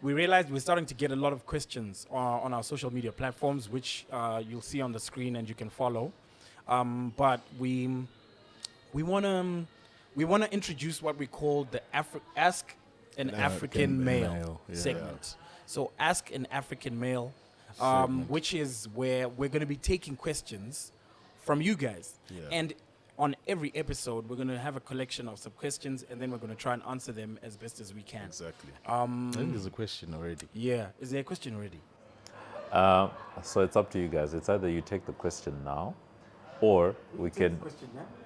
we realized we're starting to get a lot of questions on our social media platforms, which you'll see on the screen and you can follow. But we wanna introduce what we call the Ask an African Male segment. So Ask an African Male, which is where we're going to be taking questions from you guys. Yeah. And on every episode, we're going to have a collection of some questions, and then we're going to try and answer them as best as we can. Exactly. I think there's a question already. Yeah. Is there a question already? So it's up to you guys. It's either you take the question now, or we can,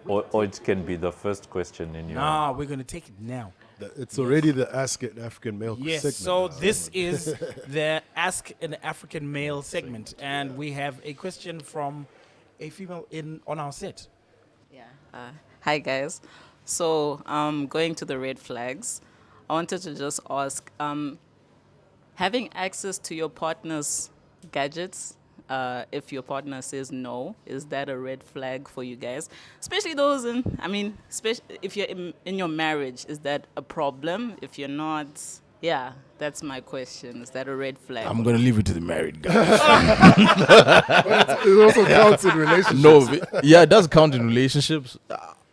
or it can be the first question in your. Nah, we're going to take it now. It's already the Ask an African Male Yes, segment. so this is the Ask an African Male segment, and we have a question from a female on our set. Yeah. Hi, guys. So, going to the red flags, I wanted to just ask, having access to your partner's gadgets, if your partner says no, is that a red flag for you guys? Especially those if you're in your marriage, is that a problem? If you're not, yeah, that's my question. Is that a red flag? I'm going to leave it to the married guy. It also counts in relationships. No, it does count in relationships.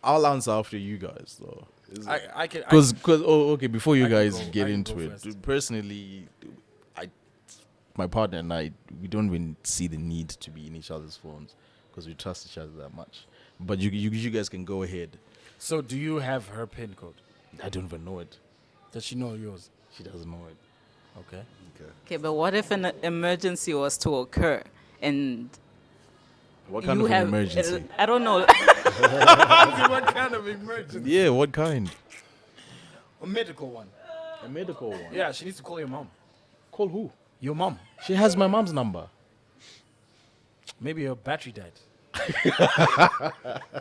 I'll answer after you guys, though. I can. Before you I can guys go- get I can into go it, first. personally, my partner and I, we don't even see the need to be in each other's phones because we trust each other that much. But you guys can go ahead. So, do you have her PIN code? I don't even know it. Does she know yours? She doesn't know it. Okay. Okay, but what if an emergency was to occur and What kind you of have? an emergency? I don't know. What kind of emergency? Yeah, what kind? A medical one. A medical one. Yeah, she needs to call your mom. Call who? Your mom. She has my mom's number. Maybe her battery died.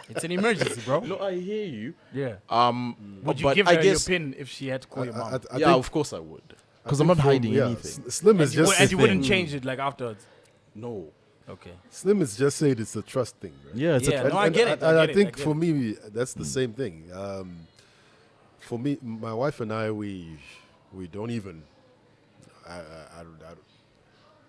It's an emergency, bro. No, I hear you. Yeah. Would you but give I her guess, your PIN if she had to call your mom? I yeah, think- of course I would. I Because I'm think not from- hiding yeah, anything. Slim is just and you wouldn't saying- change it like afterwards. No. Okay. Slim is just saying it's a trust thing, right? Yeah, it's Yeah, a no, I get it. And I get it, think get for it. me, that's the same thing. For me, my wife and I, we don't even.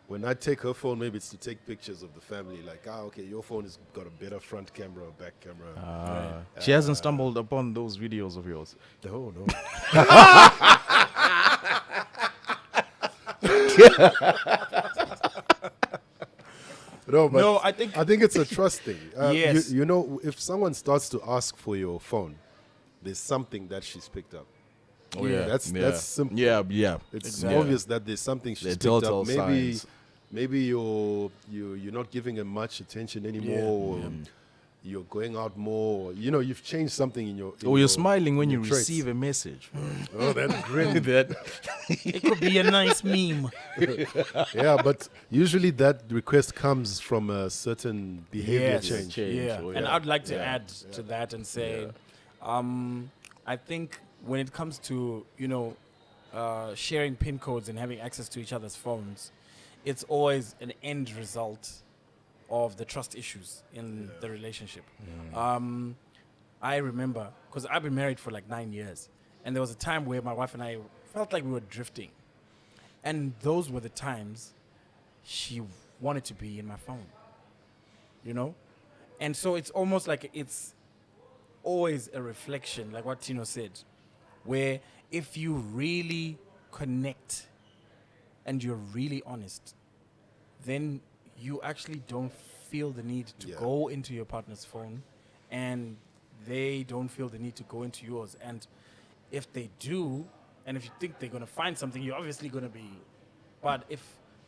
When I take her phone, maybe it's to take pictures of the family. Like, okay, your phone has got a better front camera, or back camera. She hasn't stumbled upon those videos of yours. No, no. No, but No, I think it's a trust thing. Yes. You know, if someone starts to ask for your phone, there's something that she's picked up. Oh, Yeah. That's simple. Yeah. It's Exactly. obvious that there's something she's They're picked up. telltale Maybe signs. maybe you're not giving her much attention anymore. Or you're going out more. You know, you've changed something in your. Or you're smiling when you your traits. receive a message. Oh, that grin. it could be a nice meme. Yeah, but usually that request comes from a certain behavior Yes. change. Yeah. or- And yeah. I'd like to add to that and say, I think when it comes to, sharing PIN codes and having access to each other's phones, it's always an end result of the trust issues in the relationship. I remember, because I've been married for like 9 years, and there was a time where my wife and I felt like we were drifting. And those were the times she wanted to be in my phone, And so it's almost like it's always a reflection, like what Tino said, where if you really connect and you're really honest, then you actually don't feel the need to go into your partner's phone, and they don't feel the need to go into yours. And if they do, and if you think they're going to find something, you're obviously going to be. But if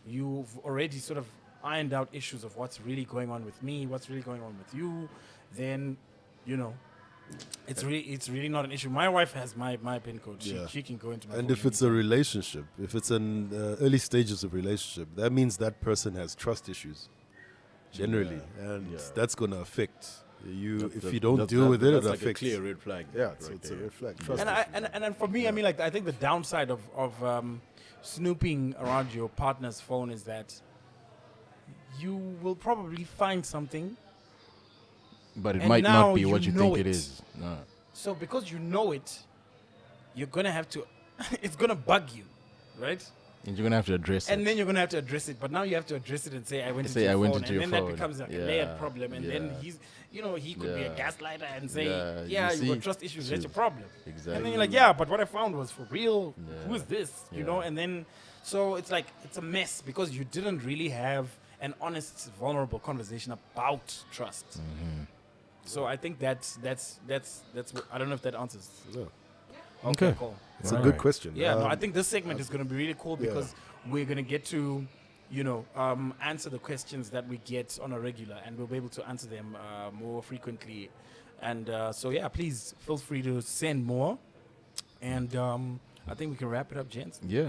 you've already sort of ironed out issues of what's really going on with me, what's really going on with you, then, it's really not an issue. My wife has my PIN code. She can go into my And phone if it's a anytime. relationship, if it's in early stages of relationship, that means that person has trust issues, generally, and that's going to affect you. If you don't deal with it, that's it like affects. a clear red flag. Yeah, it's a red flag. Trust And and for me, I mean, like, I think the downside of snooping around your partner's phone is that you will probably find something. But it And might now not be what you you know think it it. is. No. So because you know it, you're gonna have to. It's gonna bug you, right? And you're gonna have to address it. And then you're gonna have to address it. But now you have to address it and say, "I went into Say, your "I went phone," into and your then that phone. becomes like a Yeah. layered problem. And then Yeah. he's, he could be a Yeah. gaslighter and say, Yeah, "Yeah, you you got see? trust issues. That's your Issues. problem." Exactly. And then you're like, "Yeah, but what I found was for real. Yeah. Who is this?" Yeah. And then so it's like it's a mess because you didn't really have an honest, vulnerable conversation about trust. Mm-hmm. So I think that's what, I don't know if that answers. Yeah. Okay. Cool. It's a All good right. question. Yeah, no, I think this segment is going to be really cool yeah. because we're going to get to, answer the questions that we get on a regular, and we'll be able to answer them more frequently. And so, yeah, please feel free to send more. And I think we can wrap it up, gents. Yeah.